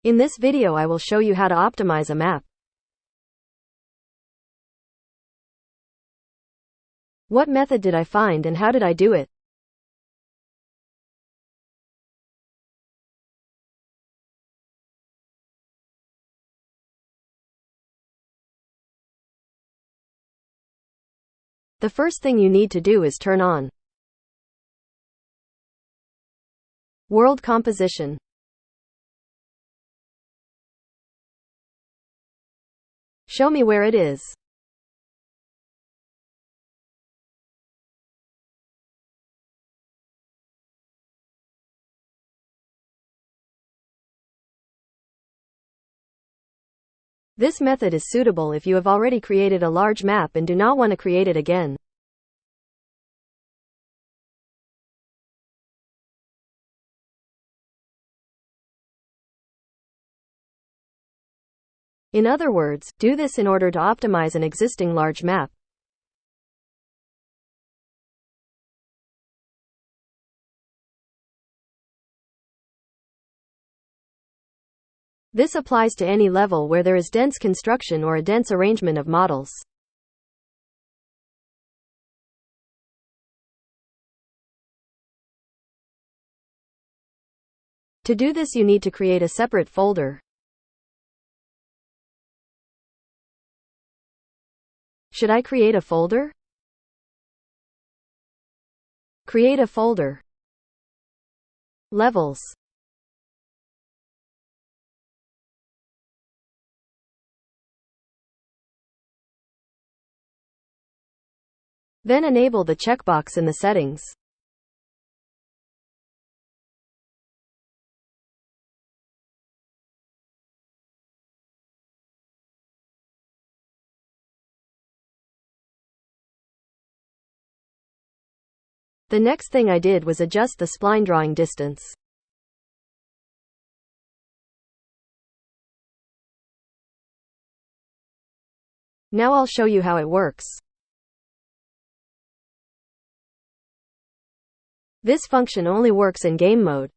In this video I will show you how to optimize a map. What method did I find and how did I do it? The first thing you need to do is turn on World Composition. Show me where it is. This method is suitable if you have already created a large map and do not want to create it again. In other words, do this in order to optimize an existing large map. This applies to any level where there is dense construction or a dense arrangement of models. To do this, you need to create a separate folder. Should I create a folder? Create a folder. Levels. Then enable the checkbox in the settings. The next thing I did was adjust the spline drawing distance. Now I'll show you how it works. This function only works in game mode.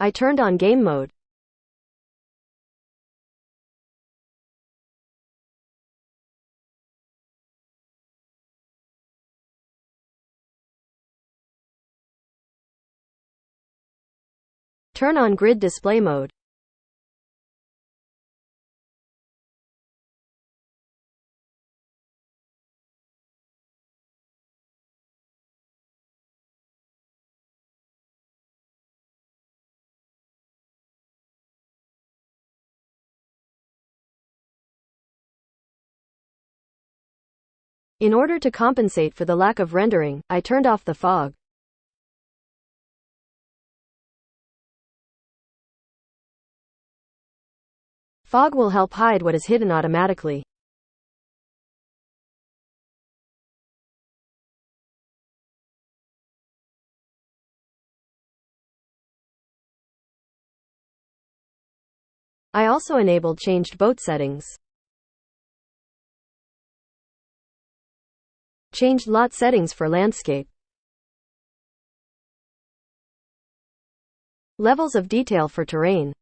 I turned on game mode. Turn on grid display mode. In order to compensate for the lack of rendering, I turned off the fog. Fog will help hide what is hidden automatically. I also enabled changed boat settings. Changed lot settings for landscape. Levels of detail for terrain.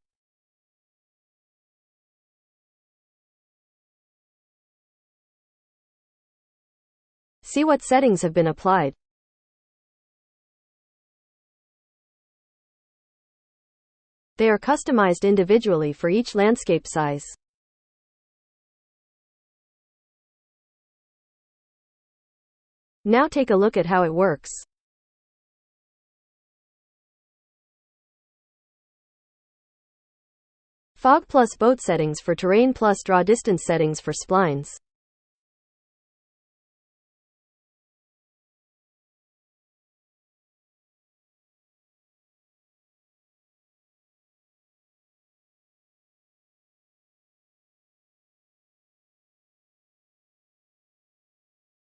See what settings have been applied. They are customized individually for each landscape size. Now take a look at how it works. Fog plus boat settings for terrain plus draw distance settings for splines.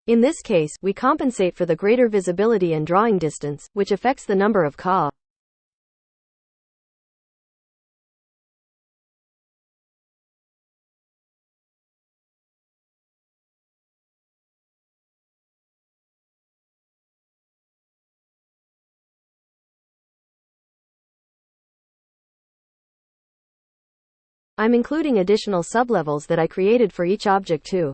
In this case, we compensate for the greater visibility and drawing distance, which affects the number of ka. I'm including additional sublevels that I created for each object too.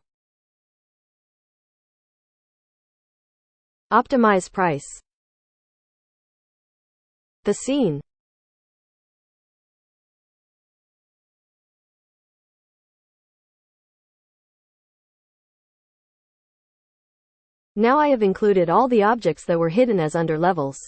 Optimize price. The scene. Now I have included all the objects that were hidden as under levels.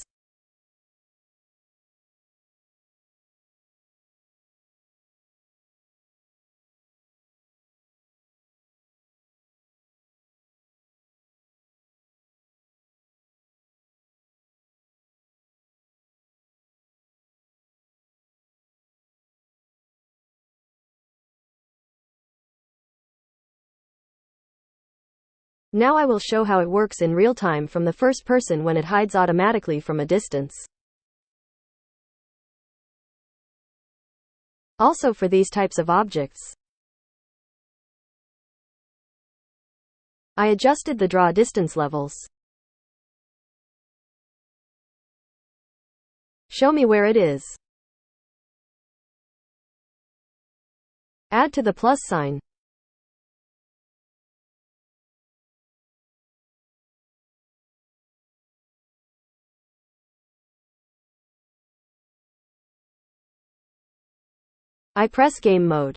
Now I will show how it works in real time from the first person when it hides automatically from a distance. Also for these types of objects, I adjusted the draw distance levels. Show me where it is. Add to the plus sign. I press game mode.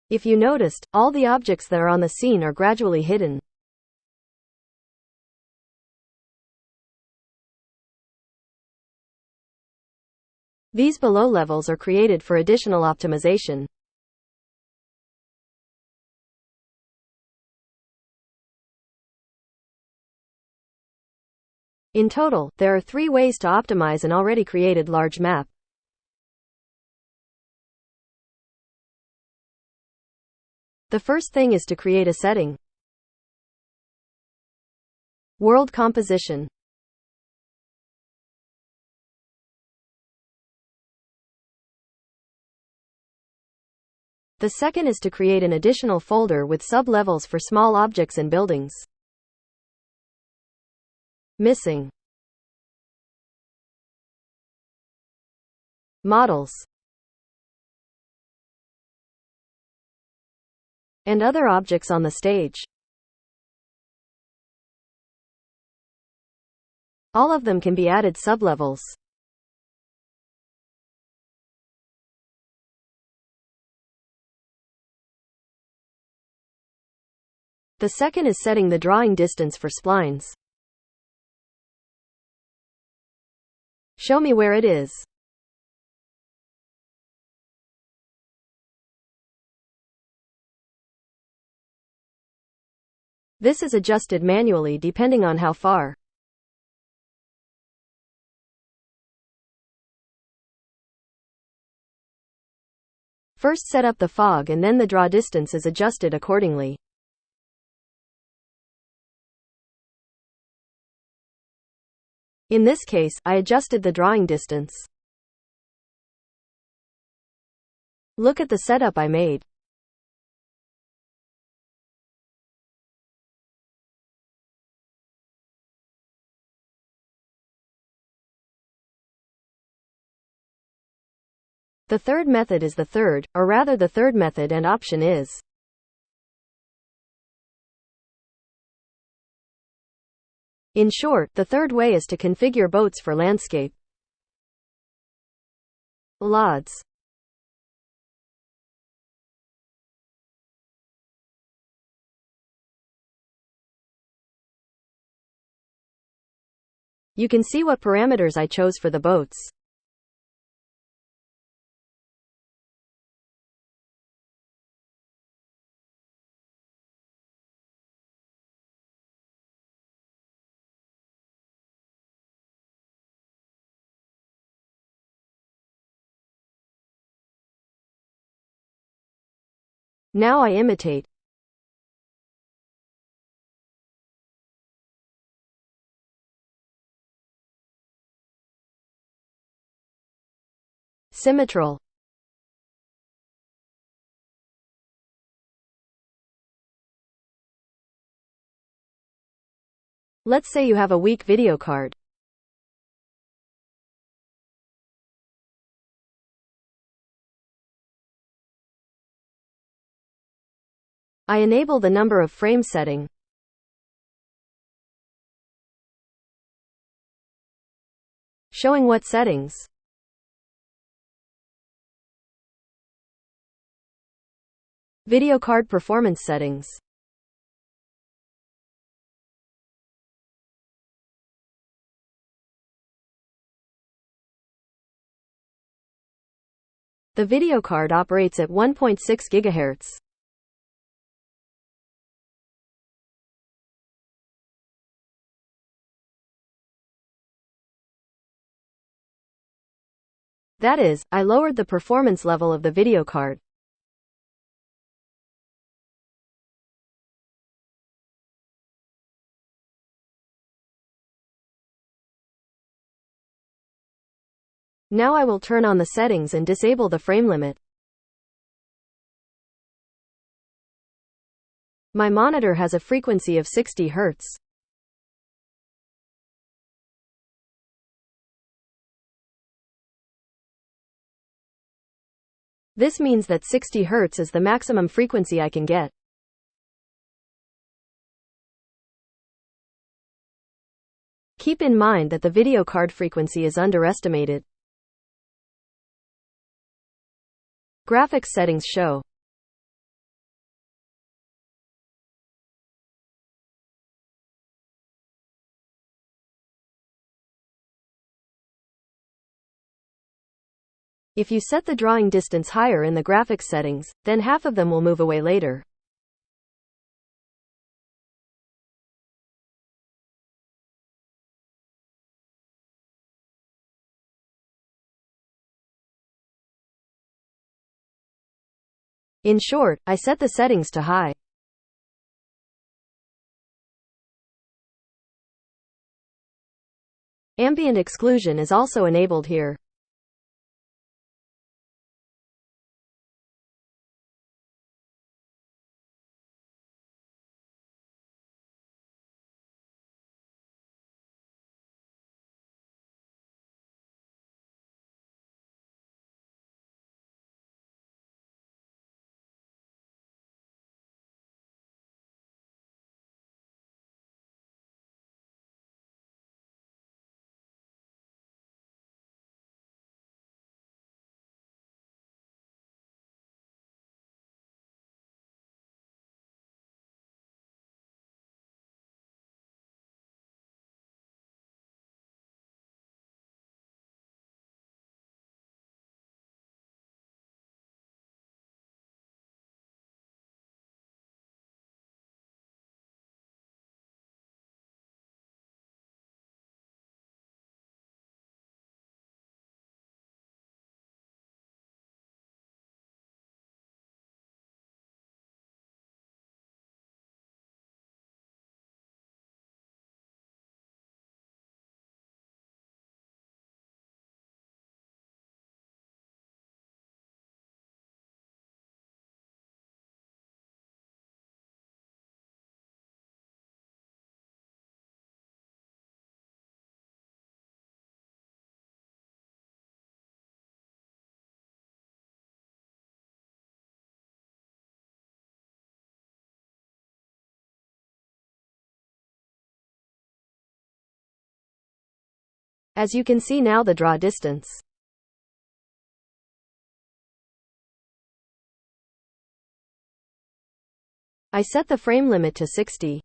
If you noticed, all the objects that are on the scene are gradually hidden. These below levels are created for additional optimization. In total, there are 3 ways to optimize an already created large map. The first thing is to create a setting. World composition. The second is to create an additional folder with sub-levels for small objects and buildings. Missing. Models. And other objects on the stage. All of them can be added sublevels. The second is setting the drawing distance for splines. Show me where it is. This is adjusted manually depending on how far. First set up the fog and then the draw distance is adjusted accordingly. In this case, I adjusted the drawing distance. Look at the setup I made. The third method is the third, or rather the third method and option is. In short, the third way is to configure boats for landscape. LODs. You can see what parameters I chose for the boats. Now I imitate. Symmetral. Let's say you have a weak video card. I enable the number of frames setting. Showing what settings. Video card performance settings. The video card operates at 1.6 GHz. That is, I lowered the performance level of the video card. Now I will turn on the settings and disable the frame limit. My monitor has a frequency of 60 Hz. This means that 60 Hz is the maximum frequency I can get. Keep in mind that the video card frequency is underestimated. Graphics settings show. If you set the drawing distance higher in the graphics settings, then half of them will move away later. In short, I set the settings to high. Ambient exclusion is also enabled here. As you can see now, the draw distance. I set the frame limit to 60.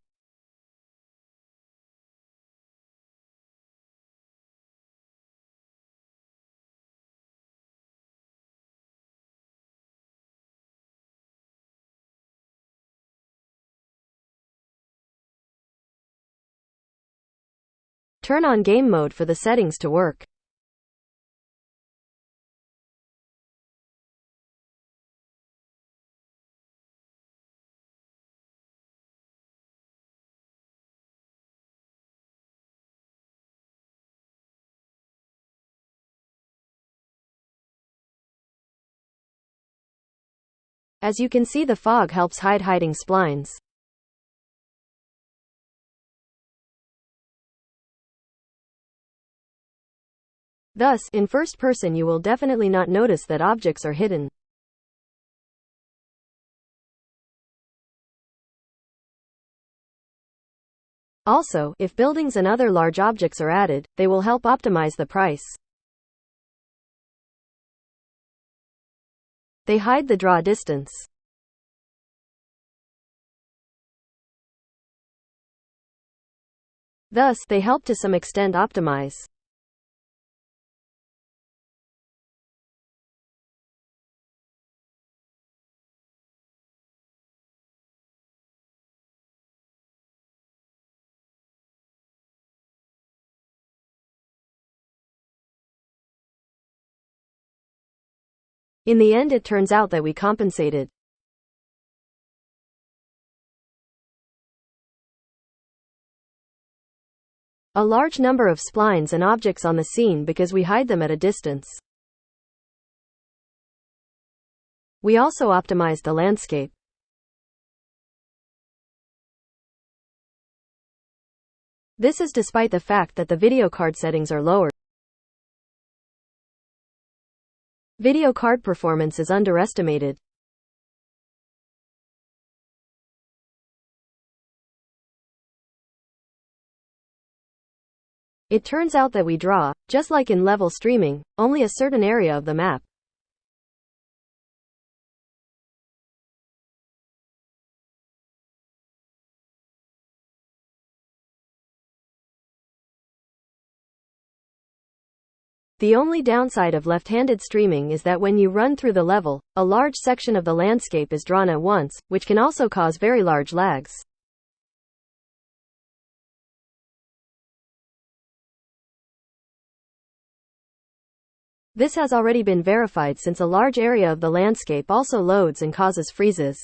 Turn on game mode for the settings to work. As you can see, the fog helps hide hiding splines. Thus, in first person you will definitely not notice that objects are hidden. Also, if buildings and other large objects are added, they will help optimize the price. They hide the draw distance. Thus, they help to some extent optimize. In the end, it turns out that we compensated. A large number of splines and objects on the scene because we hide them at a distance. We also optimized the landscape. This is despite the fact that the video card settings are lowered. Video card performance is underestimated. It turns out that we draw, just like in level streaming, only a certain area of the map. The only downside of left-handed streaming is that when you run through the level, a large section of the landscape is drawn at once, which can also cause very large lags. This has already been verified since a large area of the landscape also loads and causes freezes.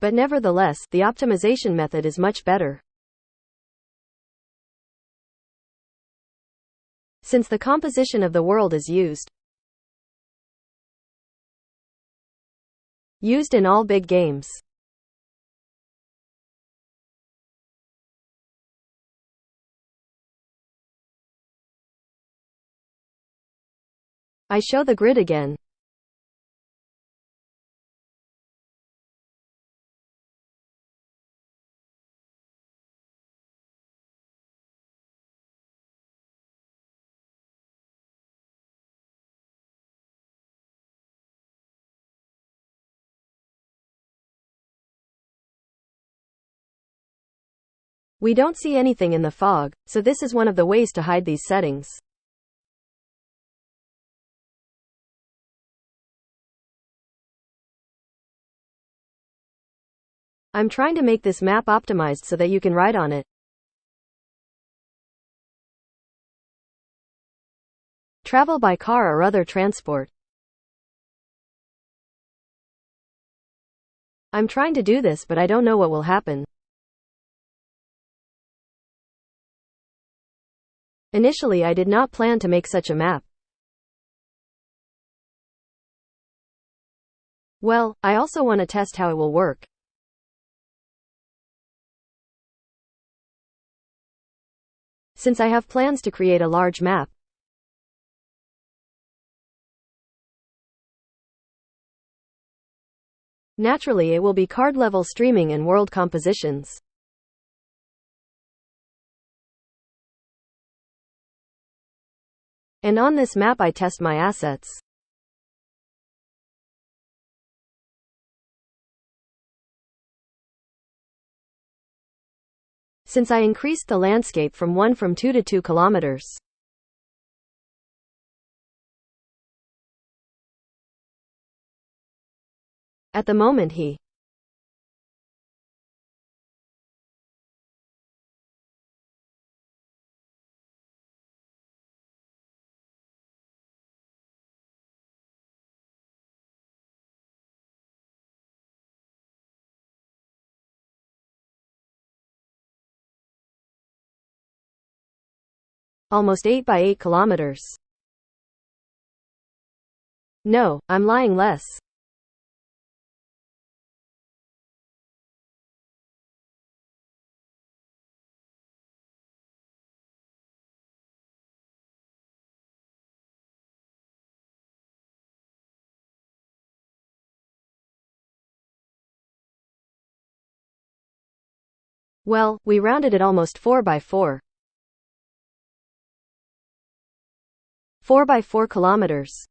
But nevertheless, the optimization method is much better. Since the composition of the world is used in all big games. I show the grid again. We don't see anything in the fog, so this is one of the ways to hide these settings. I'm trying to make this map optimized so that you can ride on it. Travel by car or other transport. I'm trying to do this, but I don't know what will happen. Initially, I did not plan to make such a map. Well, I also want to test how it will work. Since I have plans to create a large map, naturally it will be card-level streaming and world compositions. And on this map I test my assets. Since I increased the landscape from 2 to 2 kilometers. At the moment he almost 8 by 8 kilometers. No, I'm lying less. Well, we rounded it almost 4 by 4. 4 by 4 kilometers.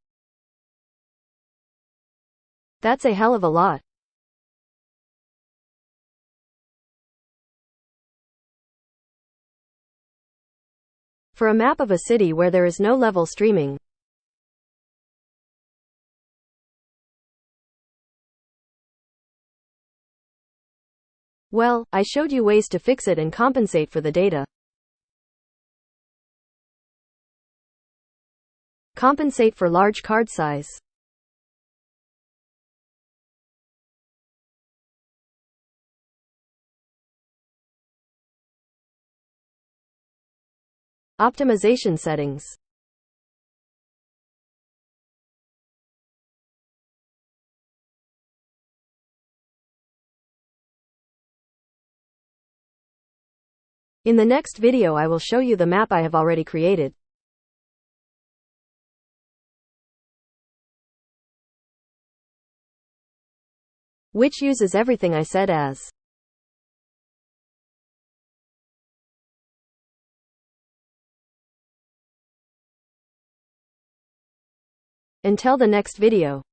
That's a hell of a lot. For a map of a city where there is no level streaming. Well, I showed you ways to fix it and compensate for the data. Compensate for large card size. Optimization settings. In the next video I will show you the map I have already created. Which uses everything I said as. Until the next video.